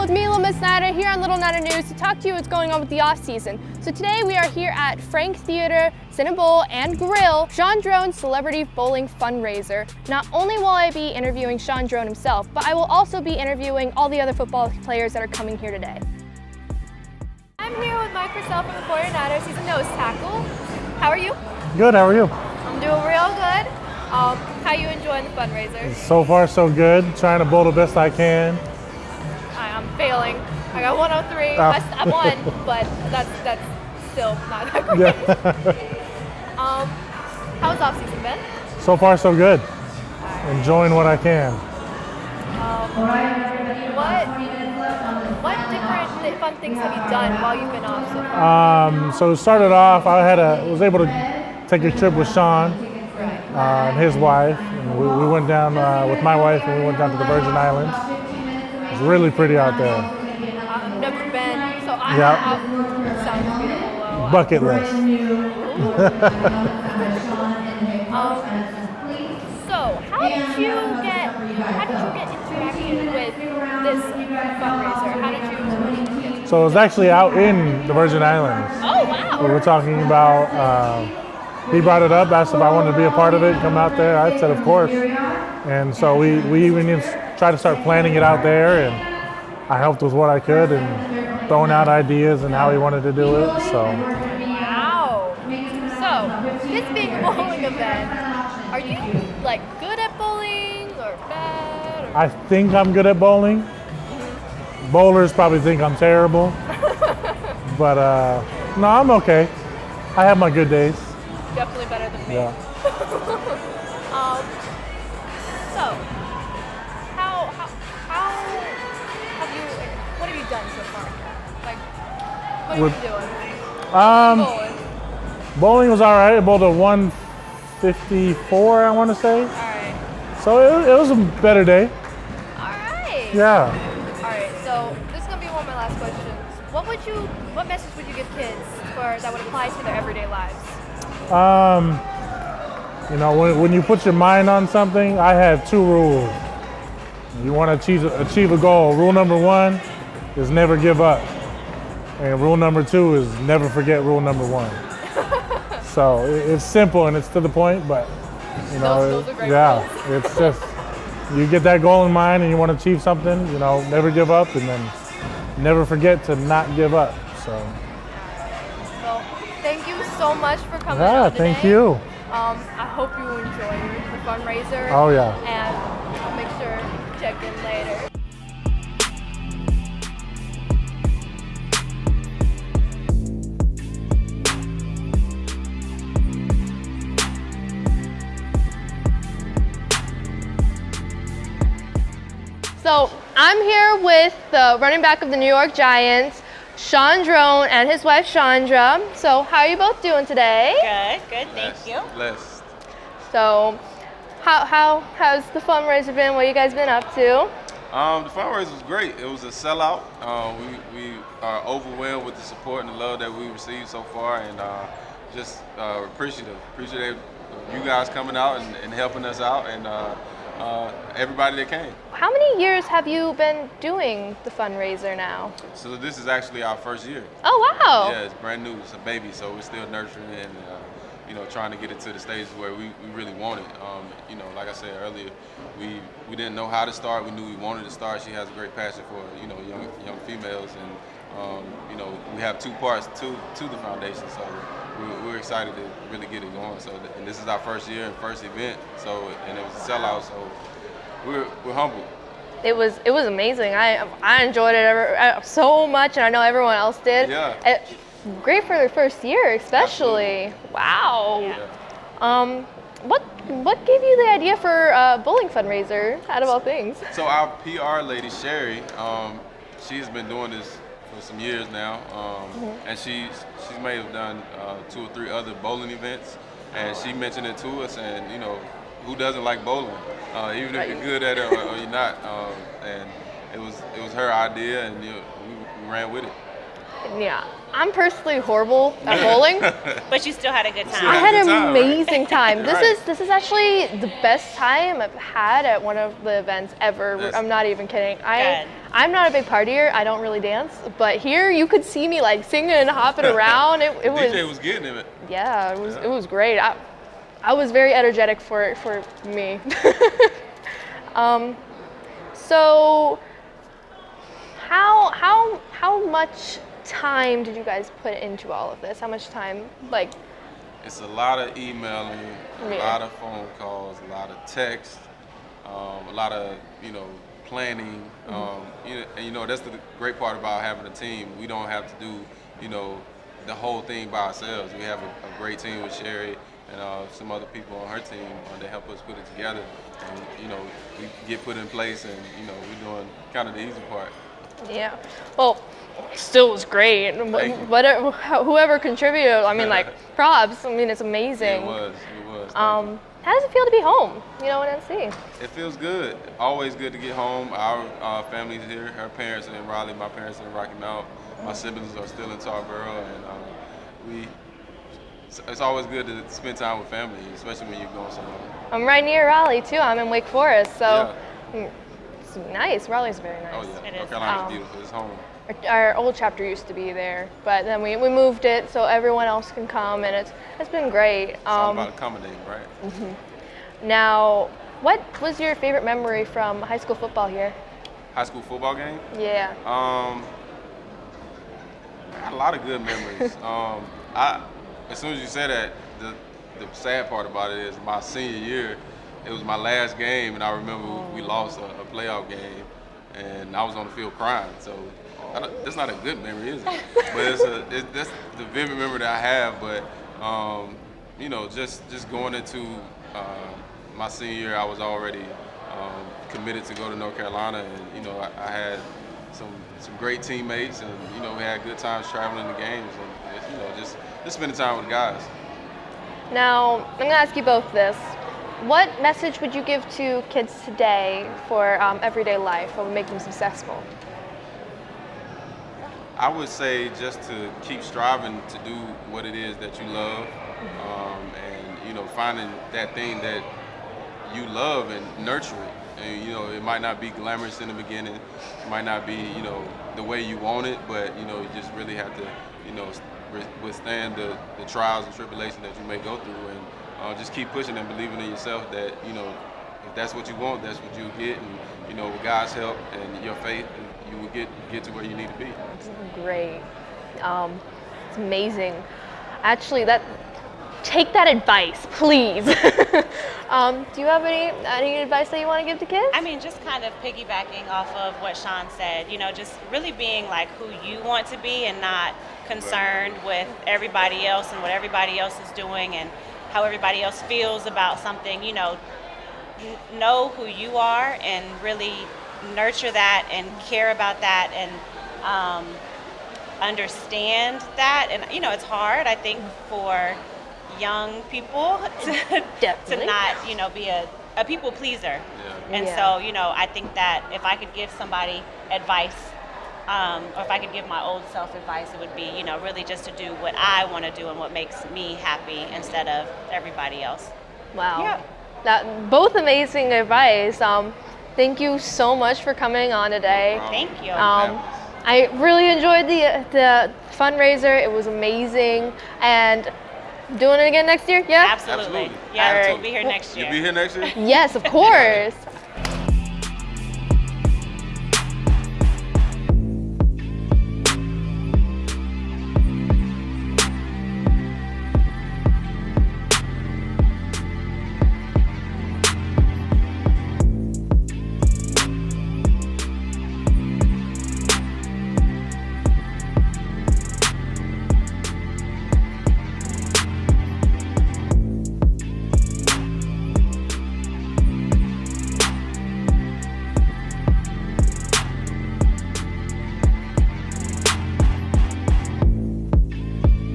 with me, Miss Natter, here on Little Natter News to talk to you what's going on with the off season. So today we are here at Frank Theater, Cinnamon Bowl and Grill, Shaun Draughn's celebrity bowling fundraiser. Not only will I be interviewing Shaun Draughn himself, but I will also be interviewing all the other football players that are coming here today. I'm here with Mike Purcell from the 49ers. He's a nose tackle. How are you? Good, how are you? I'm doing real good. How you enjoying the fundraiser? So far, so good. Trying to bowl the best I can. I'm failing. I got 103. I won, but that's still not that great. Yeah. How's off season been? So far, so good. Enjoying what I can. What different fun things have you done while you've been off so far? So it started off, I was able to take a trip with Shaun and his wife. And we went down with my wife and we went down to the Virgin Islands. It's really pretty out there. I've never been, so sounds beautiful. Bucket list. So how did you get interaction with this fundraiser? How did you? So it was actually out in the Virgin Islands. Oh wow! We were talking about. He brought it up, asked if I wanted to be a part of it, come out there. I said, of course. And so we even tried to start planning it out there, and I helped with what I could and throwing out ideas and how he wanted to do it. So. Wow. So this being a bowling event, are you like good at bowling or bad? Or? I think I'm good at bowling. Bowlers probably think I'm terrible. But no, I'm okay. I have my good days. Definitely better than me. Yeah. So, how have you? What have you done so far? Like, what are you doing? Bowling was all right. I bowled a 154, I want to say. All right. So it was a better day. All right. Yeah. All right. So this is gonna be one of my last questions. What message would you give kids that would apply to their everyday lives? You know, when you put your mind on something, I have two rules. You want to achieve a goal. Rule number 1 is never give up. And rule number 2 is never forget rule number 1. So it's simple and it's to the point, but you know, those are great rules. It's just, you get that goal in mind and you want to achieve something, you know, never give up and then never forget to not give up, so. Well, thank you so much for coming Yeah, on today. thank you. I hope you enjoy the fundraiser. Oh yeah. And I'll make sure to check in later. So I'm here with the running back of the New York Giants, Shaun Draughn, and his wife Chandra. So how are you both doing today? Good, thank you. Blessed. So how's the fundraiser been? What you guys been up to? The fundraiser was great. It was a sellout. We are overwhelmed with the support and the love that we received so far, and just appreciative of you guys coming out and helping us out, and everybody that came. How many years have you been doing the fundraiser now? So this is actually our first year. Oh wow! Yeah, it's brand new. It's a baby, so we're still nurturing it and you know, trying to get it to the stage where we really want it. You know, like I said earlier, we didn't know how to start. We knew we wanted to start. She has a great passion for, you know, young females, and you know, we have two parts to the foundation. So we're excited to really get it going. So and this is our first year and first event. So and it was a sellout. So we're humbled. It was amazing. I enjoyed it so much, and I know everyone else did. Yeah. Great for their first year, especially. Absolutely. Wow. Yeah. What gave you the idea for a bowling fundraiser, out of all things? So our PR lady, Sherry, she's been doing this for some years now, and she may have done 2 or 3 other bowling events, and she mentioned it to us, and you know, who doesn't like bowling, even if you're good at it or you're not, and it was her idea, and you know, we ran with it. Yeah, I'm personally horrible at bowling. But you still had a good I time. had good an time, right? amazing time. Right. This is actually the best time I've had at one of the events ever. Yes. I'm not even kidding. Good. I'm not a big partier. I don't really dance, but here you could see me like singing and hopping around. It DJ was getting him. yeah, it was great. I was very energetic for me. So how much time did you guys put into all of this? How much time, like? It's a lot of emailing, a Yeah. lot of phone calls, a lot of text, a lot of planning. And that's the great part about having a team. We don't have to do the whole thing by ourselves. We have a great team with Sherry and some other people on her team that help us put it together. And we get put in place, and we're doing kind of the easy part. Yeah. Well, still was great. Thank you. Whatever, whoever contributed, I mean, like, props. I mean, it's amazing. It was. Thank you. How does it feel to be home, in NC? It feels good. Always good to get home. Our family's here. Her parents are in Raleigh. My parents are in Rocky Mount. My siblings are still in Tarboro, and it's always good to spend time with family, especially when you're going somewhere. I'm right near Raleigh, too. I'm in Wake Forest, so Yeah. it's nice. Raleigh's very nice. Oh yeah, It North is. Carolina's beautiful. It's home. Our old chapter used to be there, but then we moved it so everyone else can come, and it's been great. It's all about accommodating, right? Now, what was your favorite memory from high school football here? High school football game. Yeah. I had a lot of good memories. As soon as you said that, the sad part about it is my senior year, it was my last game, and I remember we lost a playoff game, and I was on the field crying. So that's not a good memory, is it? But that's the vivid memory that I have. But just going into my senior year, I was already committed to go to North Carolina, and I had some great teammates, and we had good times traveling to games, and just spending time with the guys. Now, I'm going to ask you both this. What message would you give to kids today for everyday life? What would make them successful? I would say just to keep striving to do what it is that you love, and finding that thing that you love and nurture it. And it might not be glamorous in the beginning, it might not be the way you want it, but you just really have to withstand the trials and tribulations that you may go through, and just keep pushing and believing in yourself that if that's what you want, that's what you'll get, and with God's help and your faith, you will get to where you need to be. Great. It's amazing. Actually, take that advice, please. Do you have any advice that you want to give to kids? I mean, just kind of piggybacking off of what Shaun said, just really being like who you want to be and not concerned with everybody else and what everybody else is doing and how everybody else feels about something. Know who you are and really nurture that and care about that and understand that. And it's hard, I think, for young people to not be a people pleaser. Yeah. And so I think that if I could give somebody advice, or if I could give my old self advice, it would be really just to do what I want to do and what makes me happy instead of everybody else. Wow. Yeah. Both amazing advice. Thank you so much for coming on today. Thank you. I really enjoyed the fundraiser. It was amazing. And doing it again next year? Yeah? Absolutely. Absolutely. Yeah, All right. we'll be here next year. You'll be here next year? Yes, of course.